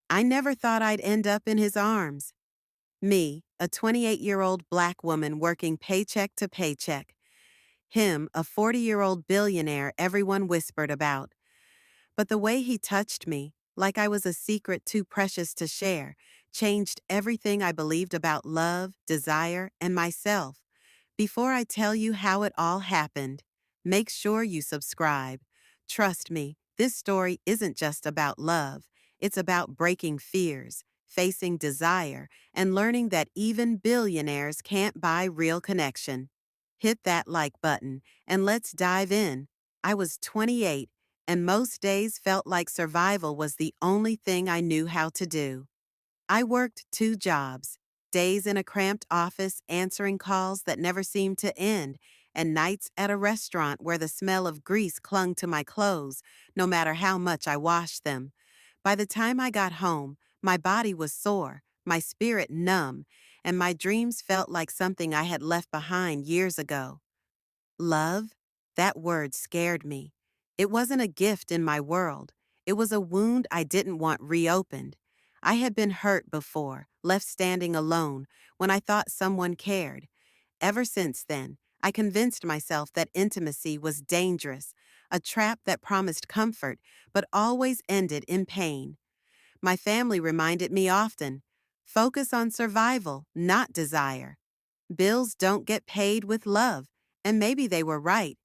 I never thought I'd end up in his arms. Me, a 28-year-old black woman working paycheck to paycheck. Him, a 40-year-old billionaire everyone whispered about. But the way he touched me, like I was a secret too precious to share, changed everything I believed about love, desire, and myself. Before I tell you how it all happened, make sure you subscribe. Trust me, this story isn't just about love. It's about breaking fears, facing desire, and learning that even billionaires can't buy real connection. Hit that like button, and let's dive in. I was 28, and most days felt like survival was the only thing I knew how to do. I worked two jobs, days in a cramped office answering calls that never seemed to end, and nights at a restaurant where the smell of grease clung to my clothes, no matter how much I washed them. By the time I got home, my body was sore, my spirit numb, and my dreams felt like something I had left behind years ago. Love? That word scared me. It wasn't a gift in my world. It was a wound I didn't want reopened. I had been hurt before, left standing alone, when I thought someone cared. Ever since then, I convinced myself that intimacy was dangerous, a trap that promised comfort, but always ended in pain. My family reminded me often, focus on survival, not desire. Bills don't get paid with love, and maybe they were right,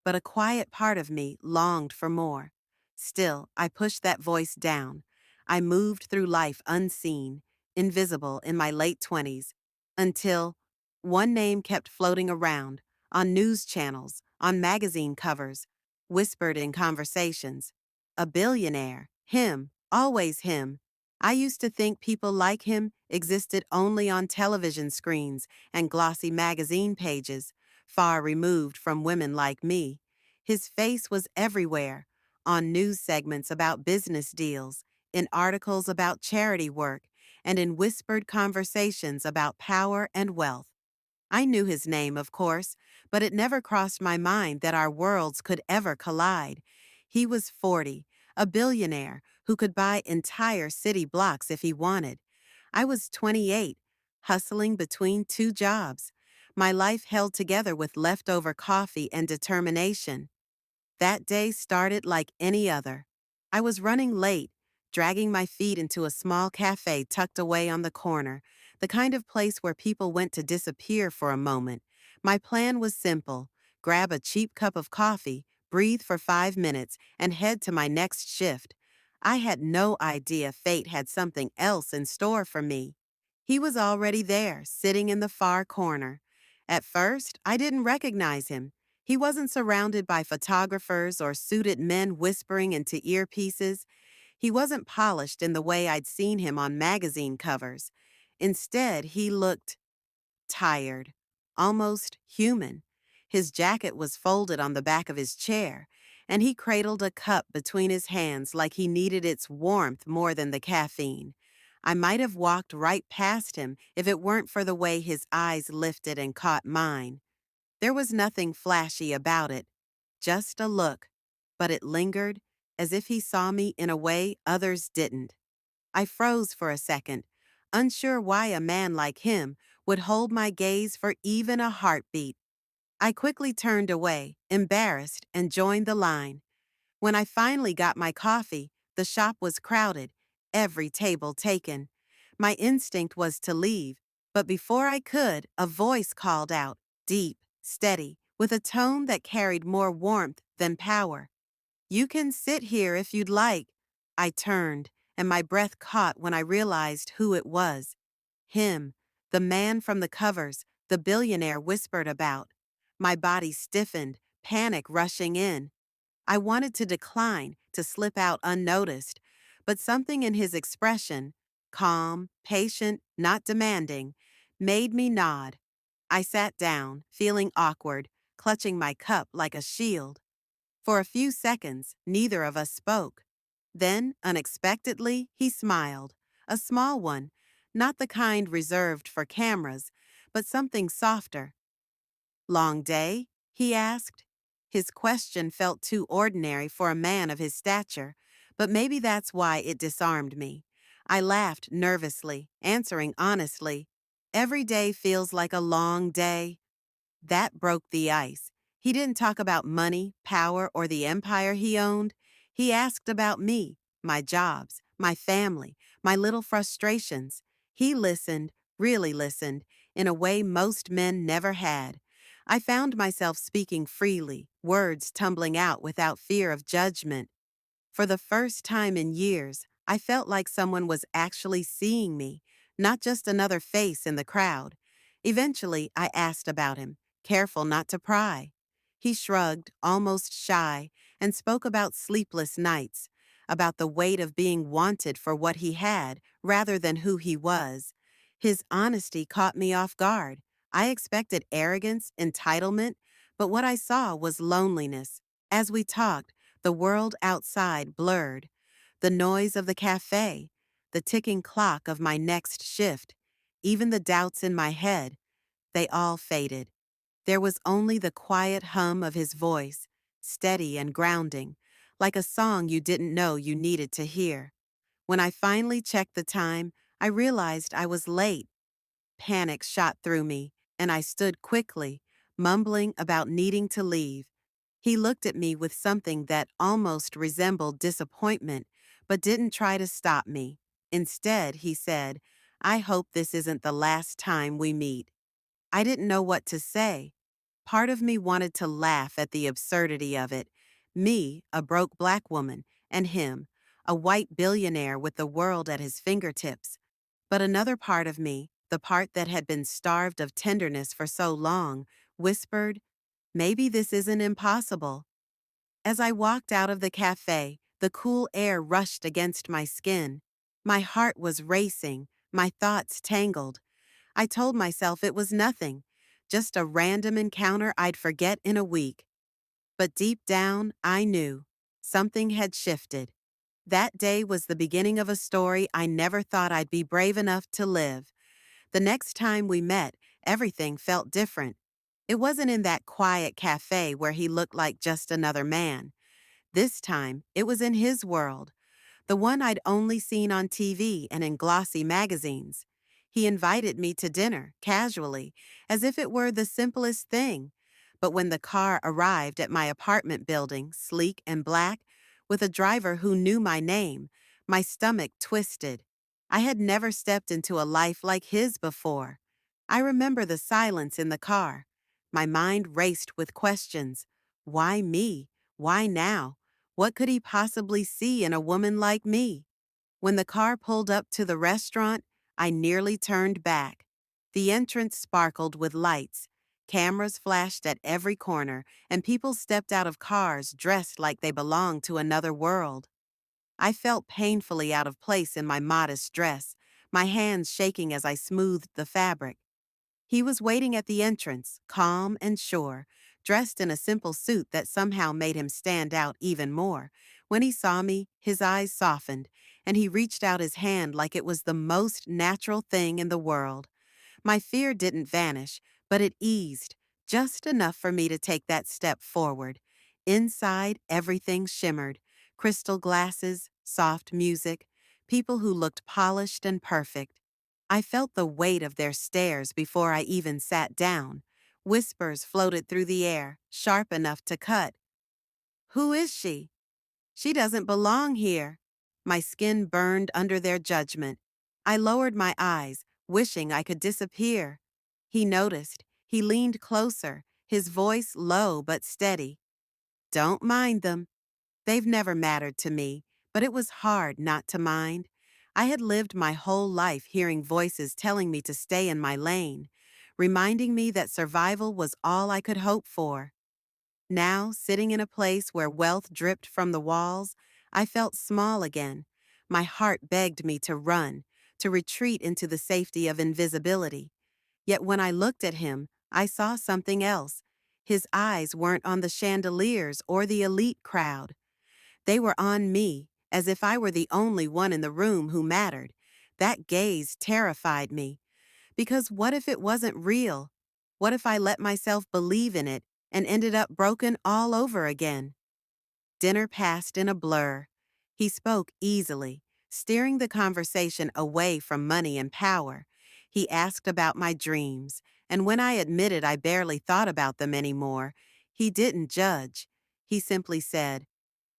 but a quiet part of me longed for more. Still, I pushed that voice down. I moved through life unseen, invisible in my late 20s, until one name kept floating around, on news channels, on magazine covers, whispered in conversations. A billionaire, him, always him. I used to think people like him existed only on television screens and glossy magazine pages, far removed from women like me. His face was everywhere, on news segments about business deals, in articles about charity work, and in whispered conversations about power and wealth. I knew his name, of course, but it never crossed my mind that our worlds could ever collide. He was 40, a billionaire who could buy entire city blocks if he wanted. I was 28, hustling between two jobs. My life held together with leftover coffee and determination. That day started like any other. I was running late, dragging my feet into a small cafe tucked away on the corner, the kind of place where people went to disappear for a moment. My plan was simple: grab a cheap cup of coffee, breathe for 5 minutes, and head to my next shift. I had no idea fate had something else in store for me. He was already there, sitting in the far corner. At first, I didn't recognize him. He wasn't surrounded by photographers or suited men whispering into earpieces. He wasn't polished in the way I'd seen him on magazine covers. Instead, he looked tired, almost human. His jacket was folded on the back of his chair, and he cradled a cup between his hands like he needed its warmth more than the caffeine. I might have walked right past him if it weren't for the way his eyes lifted and caught mine. There was nothing flashy about it, just a look, but it lingered, as if he saw me in a way others didn't. I froze for a second, unsure why a man like him would hold my gaze for even a heartbeat. I quickly turned away, embarrassed, and joined the line. When I finally got my coffee, the shop was crowded, every table taken. My instinct was to leave, but before I could, a voice called out, deep, steady, with a tone that carried more warmth than power. You can sit here if you'd like. I turned, and my breath caught when I realized who it was. Him, the man from the covers, the billionaire whispered about. My body stiffened, panic rushing in. I wanted to decline, to slip out unnoticed, but something in his expression, calm, patient, not demanding, made me nod. I sat down, feeling awkward, clutching my cup like a shield. For a few seconds, neither of us spoke. Then, unexpectedly, he smiled. A small one, not the kind reserved for cameras, but something softer. Long day? He asked. His question felt too ordinary for a man of his stature, but maybe that's why it disarmed me. I laughed nervously, answering honestly, "Every day feels like a long day." That broke the ice. He didn't talk about money, power, or the empire he owned. He asked about me, my jobs, my family, my little frustrations. He listened, really listened, in a way most men never had. I found myself speaking freely, words tumbling out without fear of judgment. For the first time in years, I felt like someone was actually seeing me, not just another face in the crowd. Eventually, I asked about him, careful not to pry. He shrugged, almost shy, and spoke about sleepless nights, about the weight of being wanted for what he had rather than who he was. His honesty caught me off guard. I expected arrogance, entitlement, but what I saw was loneliness. As we talked, the world outside blurred. The noise of the cafe, the ticking clock of my next shift, even the doubts in my head, they all faded. There was only the quiet hum of his voice, steady and grounding, like a song you didn't know you needed to hear. When I finally checked the time, I realized I was late. Panic shot through me, and I stood quickly, mumbling about needing to leave. He looked at me with something that almost resembled disappointment, but didn't try to stop me. Instead, he said, "I hope this isn't the last time we meet." I didn't know what to say. Part of me wanted to laugh at the absurdity of it. Me, a broke black woman, and him, a white billionaire with the world at his fingertips. But another part of me, the part that had been starved of tenderness for so long, whispered, "Maybe this isn't impossible." As I walked out of the cafe, the cool air rushed against my skin. My heart was racing, my thoughts tangled. I told myself it was nothing, just a random encounter I'd forget in a week. But deep down, I knew something had shifted. That day was the beginning of a story I never thought I'd be brave enough to live. The next time we met, everything felt different. It wasn't in that quiet cafe where he looked like just another man. This time, it was in his world, the one I'd only seen on TV and in glossy magazines. He invited me to dinner, casually, as if it were the simplest thing. But when the car arrived at my apartment building, sleek and black, with a driver who knew my name, my stomach twisted. I had never stepped into a life like his before. I remember the silence in the car. My mind raced with questions. Why me? Why now? What could he possibly see in a woman like me? When the car pulled up to the restaurant, I nearly turned back. The entrance sparkled with lights. Cameras flashed at every corner, and people stepped out of cars dressed like they belonged to another world. I felt painfully out of place in my modest dress, my hands shaking as I smoothed the fabric. He was waiting at the entrance, calm and sure, dressed in a simple suit that somehow made him stand out even more. When he saw me, his eyes softened, and he reached out his hand like it was the most natural thing in the world. My fear didn't vanish, but it eased, just enough for me to take that step forward. Inside, everything shimmered. Crystal glasses, soft music, people who looked polished and perfect. I felt the weight of their stares before I even sat down. Whispers floated through the air, sharp enough to cut. "Who is she? She doesn't belong here." My skin burned under their judgment. I lowered my eyes, wishing I could disappear. He noticed. He leaned closer, his voice low but steady. "Don't mind them. They've never mattered to me, but it was hard not to mind. I had lived my whole life hearing voices telling me to stay in my lane, reminding me that survival was all I could hope for. Now, sitting in a place where wealth dripped from the walls, I felt small again. My heart begged me to run, to retreat into the safety of invisibility. Yet when I looked at him, I saw something else. His eyes weren't on the chandeliers or the elite crowd. They were on me, as if I were the only one in the room who mattered. That gaze terrified me. Because what if it wasn't real? What if I let myself believe in it and ended up broken all over again? Dinner passed in a blur. He spoke easily, steering the conversation away from money and power. He asked about my dreams, and when I admitted I barely thought about them anymore, he didn't judge. He simply said,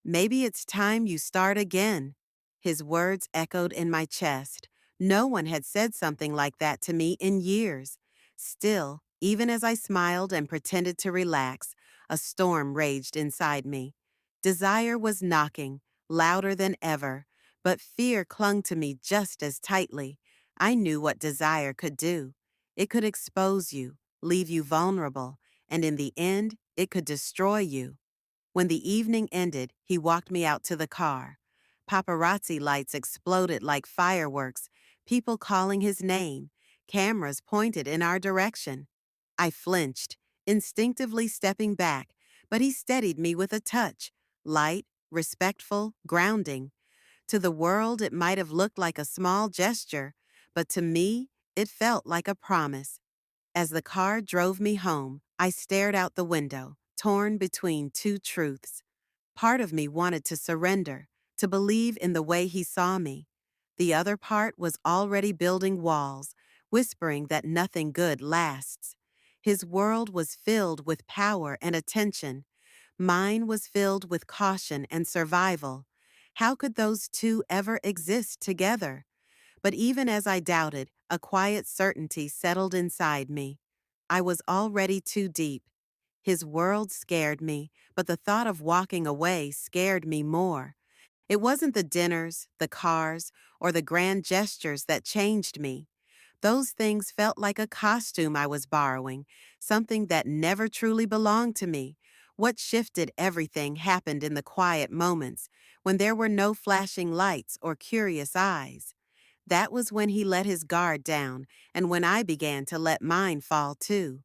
"Maybe it's time you start again." His words echoed in my chest. No one had said something like that to me in years. Still, even as I smiled and pretended to relax, a storm raged inside me. Desire was knocking, louder than ever, but fear clung to me just as tightly. I knew what desire could do. It could expose you, leave you vulnerable, and in the end, it could destroy you. When the evening ended, he walked me out to the car. Paparazzi lights exploded like fireworks, people calling his name, cameras pointed in our direction. I flinched, instinctively stepping back, but he steadied me with a touch, light, respectful, grounding. To the world, it might have looked like a small gesture, but to me, it felt like a promise. As the car drove me home, I stared out the window, torn between two truths. Part of me wanted to surrender, to believe in the way he saw me. The other part was already building walls, whispering that nothing good lasts. His world was filled with power and attention. Mine was filled with caution and survival. How could those two ever exist together? But even as I doubted, a quiet certainty settled inside me. I was already too deep. His world scared me, but the thought of walking away scared me more. It wasn't the dinners, the cars, or the grand gestures that changed me. Those things felt like a costume I was borrowing, something that never truly belonged to me. What shifted everything happened in the quiet moments, when there were no flashing lights or curious eyes. That was when he let his guard down, and when I began to let mine fall too.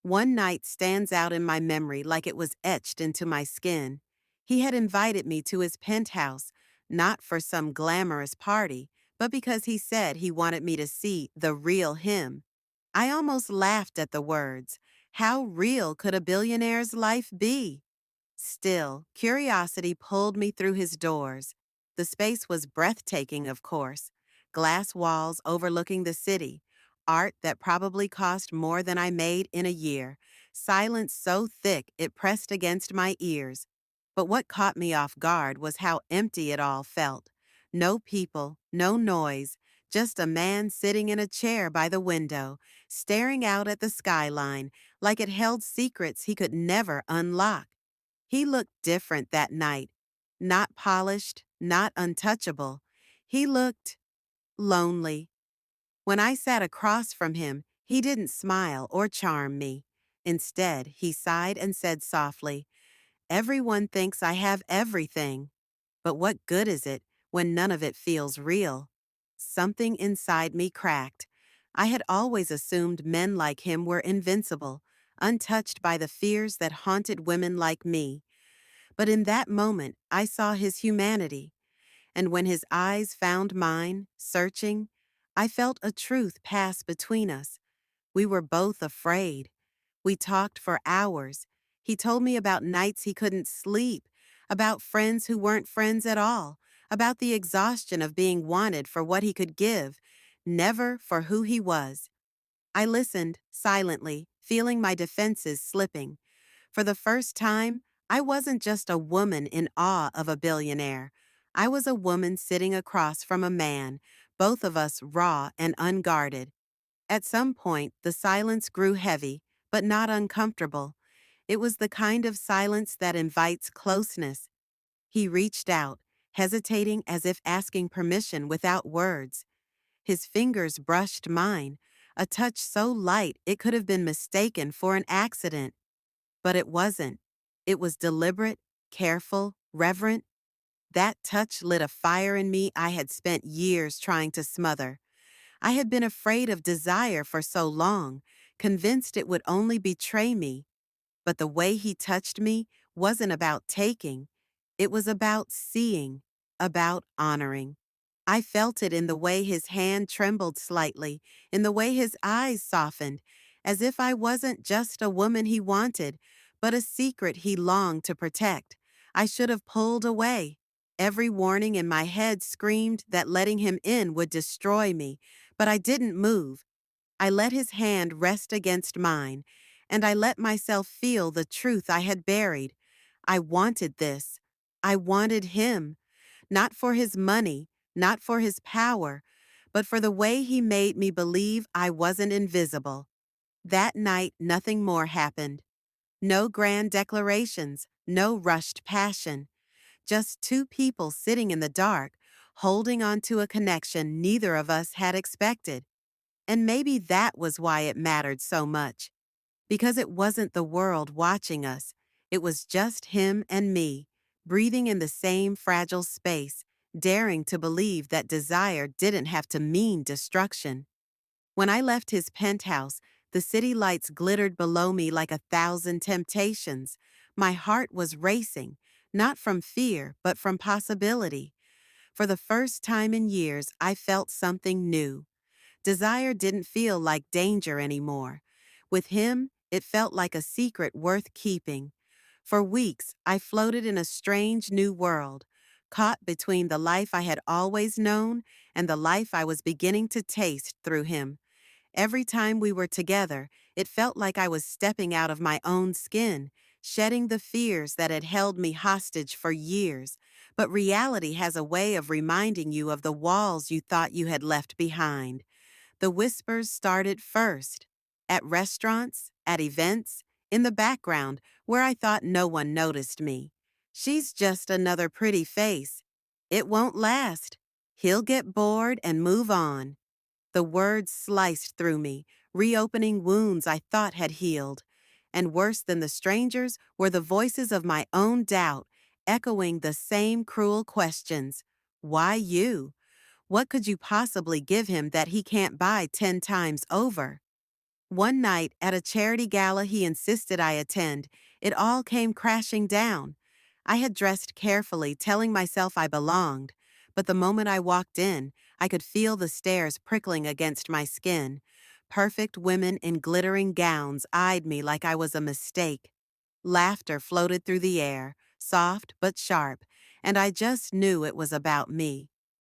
One night stands out in my memory like it was etched into my skin. He had invited me to his penthouse, not for some glamorous party, but because he said he wanted me to see the real him. I almost laughed at the words. How real could a billionaire's life be? Still, curiosity pulled me through his doors. The space was breathtaking, of course. Glass walls overlooking the city, art that probably cost more than I made in a year, silence so thick it pressed against my ears. But what caught me off guard was how empty it all felt. No people, no noise, just a man sitting in a chair by the window, staring out at the skyline like it held secrets he could never unlock. He looked different that night. Not polished, not untouchable. He looked lonely. When I sat across from him, he didn't smile or charm me. Instead, he sighed and said softly, "Everyone thinks I have everything. But what good is it when none of it feels real?" Something inside me cracked. I had always assumed men like him were invincible, untouched by the fears that haunted women like me. But in that moment, I saw his humanity, and when his eyes found mine, searching, I felt a truth pass between us. We were both afraid. We talked for hours. He told me about nights he couldn't sleep, about friends who weren't friends at all, about the exhaustion of being wanted for what he could give, never for who he was. I listened, silently, feeling my defenses slipping. For the first time, I wasn't just a woman in awe of a billionaire. I was a woman sitting across from a man, both of us raw and unguarded. At some point, the silence grew heavy, but not uncomfortable. It was the kind of silence that invites closeness. He reached out, hesitating as if asking permission without words. His fingers brushed mine, a touch so light it could have been mistaken for an accident. But it wasn't. It was deliberate, careful, reverent. That touch lit a fire in me I had spent years trying to smother. I had been afraid of desire for so long, convinced it would only betray me. But the way he touched me wasn't about taking. It was about seeing, about honoring. I felt it in the way his hand trembled slightly, in the way his eyes softened, as if I wasn't just a woman he wanted, but a secret he longed to protect. I should have pulled away. Every warning in my head screamed that letting him in would destroy me, but I didn't move. I let his hand rest against mine, and I let myself feel the truth I had buried. I wanted this. I wanted him, not for his money, not for his power, but for the way he made me believe I wasn't invisible. That night, nothing more happened. No grand declarations, no rushed passion. Just two people sitting in the dark, holding on to a connection neither of us had expected. And maybe that was why it mattered so much. Because it wasn't the world watching us, it was just him and me, breathing in the same fragile space, daring to believe that desire didn't have to mean destruction. When I left his penthouse, the city lights glittered below me like 1,000 temptations. My heart was racing, not from fear, but from possibility. For the first time in years, I felt something new. Desire didn't feel like danger anymore. With him, it felt like a secret worth keeping. For weeks, I floated in a strange new world, caught between the life I had always known and the life I was beginning to taste through him. Every time we were together, it felt like I was stepping out of my own skin, shedding the fears that had held me hostage for years. But reality has a way of reminding you of the walls you thought you had left behind. The whispers started first, at restaurants, at events, in the background, where I thought no one noticed me. She's just another pretty face. It won't last. He'll get bored and move on. The words sliced through me, reopening wounds I thought had healed. And worse than the strangers were the voices of my own doubt, echoing the same cruel questions. Why you? What could you possibly give him that he can't buy 10 times over? One night, at a charity gala he insisted I attend, it all came crashing down. I had dressed carefully, telling myself I belonged, but the moment I walked in, I could feel the stares prickling against my skin. Perfect women in glittering gowns eyed me like I was a mistake. Laughter floated through the air, soft but sharp, and I just knew it was about me.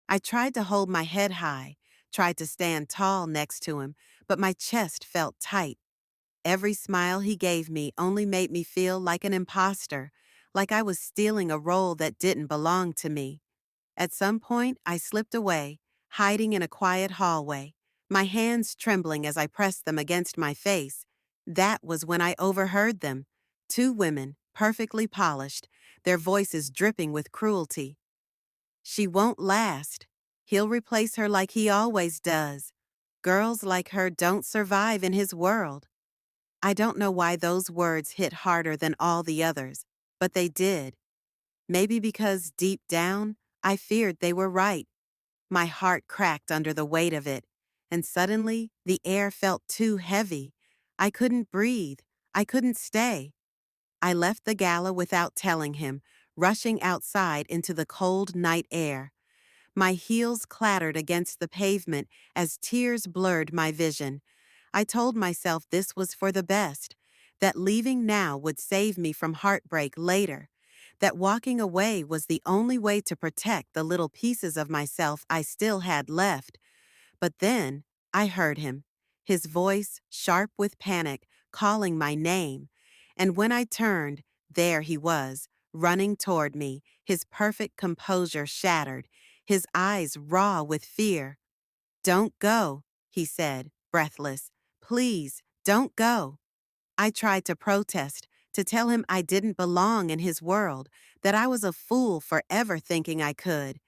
I tried to hold my head high, tried to stand tall next to him, but my chest felt tight. Every smile he gave me only made me feel like an imposter, like I was stealing a role that didn't belong to me. At some point, I slipped away, hiding in a quiet hallway, my hands trembling as I pressed them against my face. That was when I overheard them. Two women, perfectly polished, their voices dripping with cruelty. She won't last. He'll replace her like he always does. Girls like her don't survive in his world. I don't know why those words hit harder than all the others, but they did. Maybe because deep down, I feared they were right. My heart cracked under the weight of it, and suddenly the air felt too heavy. I couldn't breathe. I couldn't stay. I left the gala without telling him, rushing outside into the cold night air. My heels clattered against the pavement as tears blurred my vision. I told myself this was for the best, that leaving now would save me from heartbreak later, that walking away was the only way to protect the little pieces of myself I still had left. But then I heard him, his voice sharp with panic, calling my name. And when I turned, there he was, running toward me, his perfect composure shattered, his eyes raw with fear. "Don't go," he said, breathless. "Please, don't go." I tried to protest, to tell him I didn't belong in his world, that I was a fool for ever thinking I could.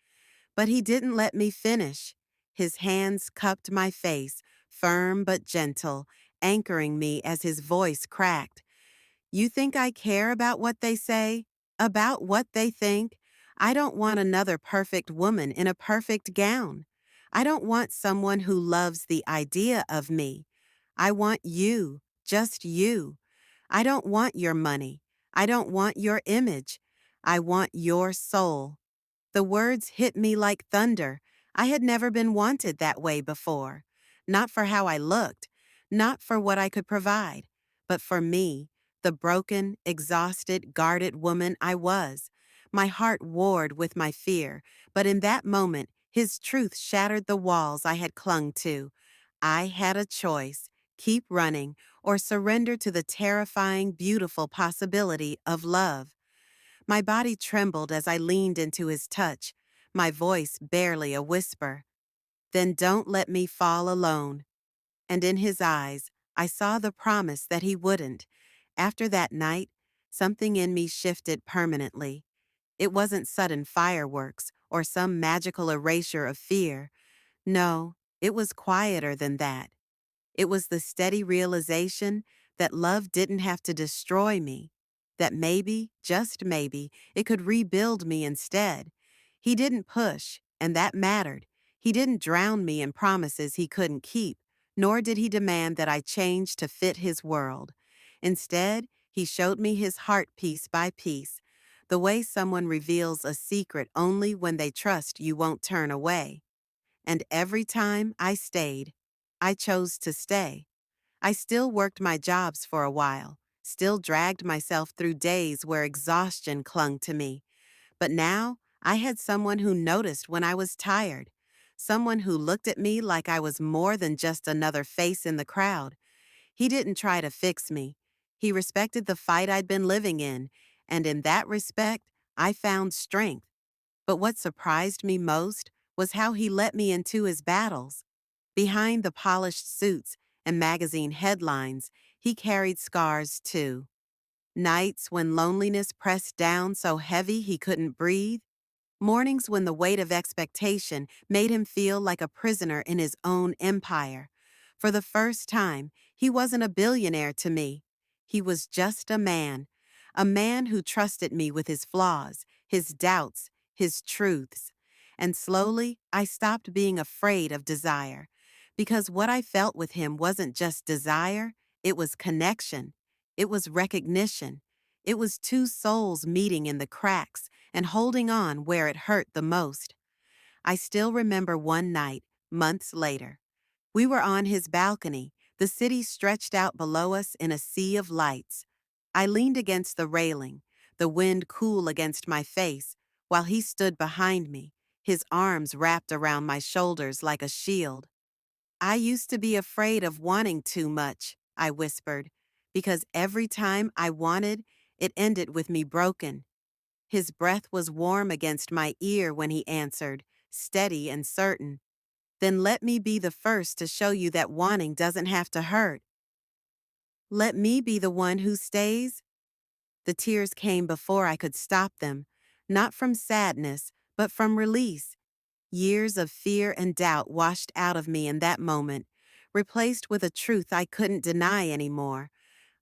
But he didn't let me finish. His hands cupped my face, firm but gentle, anchoring me as his voice cracked. "You think I care about what they say? About what they think? I don't want another perfect woman in a perfect gown. I don't want someone who loves the idea of me. I want you, just you. I don't want your money. I don't want your image. I want your soul." The words hit me like thunder. I had never been wanted that way before. Not for how I looked, not for what I could provide, but for me, the broken, exhausted, guarded woman I was. My heart warred with my fear, but in that moment, his truth shattered the walls I had clung to. I had a choice: keep running or surrender to the terrifying, beautiful possibility of love. My body trembled as I leaned into his touch, my voice barely a whisper. Then don't let me fall alone. And in his eyes, I saw the promise that he wouldn't. After that night, something in me shifted permanently. It wasn't sudden fireworks or some magical erasure of fear. No, it was quieter than that. It was the steady realization that love didn't have to destroy me, that maybe, just maybe, it could rebuild me instead. He didn't push, and that mattered. He didn't drown me in promises he couldn't keep, nor did he demand that I change to fit his world. Instead, he showed me his heart piece by piece, the way someone reveals a secret only when they trust you won't turn away. And every time I stayed, I chose to stay. I still worked my jobs for a while, still dragged myself through days where exhaustion clung to me. But now I had someone who noticed when I was tired, someone who looked at me like I was more than just another face in the crowd. He didn't try to fix me. He respected the fight I'd been living in, and in that respect, I found strength. But what surprised me most was how he let me into his battles. Behind the polished suits and magazine headlines, he carried scars too. Nights when loneliness pressed down so heavy he couldn't breathe. Mornings when the weight of expectation made him feel like a prisoner in his own empire. For the first time, he wasn't a billionaire to me. He was just a man who trusted me with his flaws, his doubts, his truths. And slowly, I stopped being afraid of desire. Because what I felt with him wasn't just desire, it was connection. It was recognition. It was two souls meeting in the cracks and holding on where it hurt the most. I still remember one night, months later. We were on his balcony, the city stretched out below us in a sea of lights. I leaned against the railing, the wind cool against my face, while he stood behind me, his arms wrapped around my shoulders like a shield. I used to be afraid of wanting too much, I whispered, because every time I wanted, it ended with me broken. His breath was warm against my ear when he answered, steady and certain. Then let me be the first to show you that wanting doesn't have to hurt. Let me be the one who stays. The tears came before I could stop them, not from sadness, but from release. Years of fear and doubt washed out of me in that moment, replaced with a truth I couldn't deny anymore.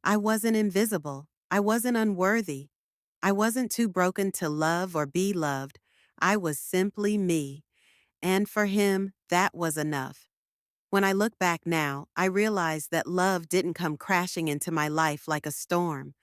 I wasn't invisible. I wasn't unworthy. I wasn't too broken to love or be loved. I was simply me. And for him, that was enough. When I look back now, I realize that love didn't come crashing into my life like a storm.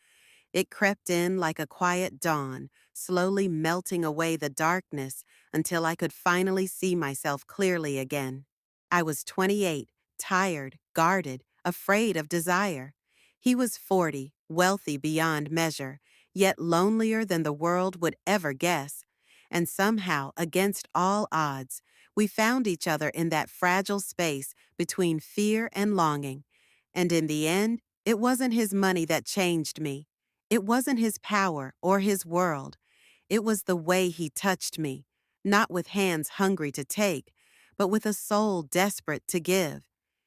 It crept in like a quiet dawn, slowly melting away the darkness until I could finally see myself clearly again. I was 28, tired, guarded, afraid of desire. He was 40, wealthy beyond measure, yet lonelier than the world would ever guess. And somehow, against all odds, we found each other in that fragile space between fear and longing. And in the end, it wasn't his money that changed me. It wasn't his power or his world. It was the way he touched me, not with hands hungry to take, but with a soul desperate to give.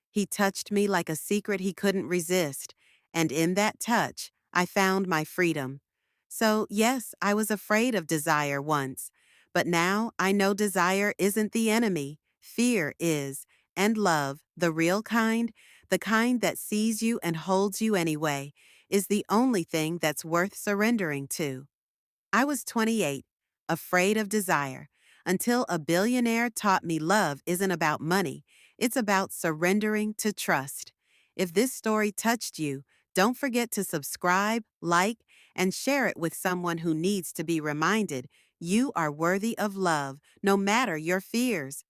He touched me like a secret he couldn't resist, and in that touch, I found my freedom. So, yes, I was afraid of desire once, but now I know desire isn't the enemy, fear is, and love, the real kind, the kind that sees you and holds you anyway, is the only thing that's worth surrendering to. I was 28, afraid of desire, until a billionaire taught me love isn't about money, it's about surrendering to trust. If this story touched you, don't forget to subscribe, like, and share it with someone who needs to be reminded you are worthy of love, no matter your fears.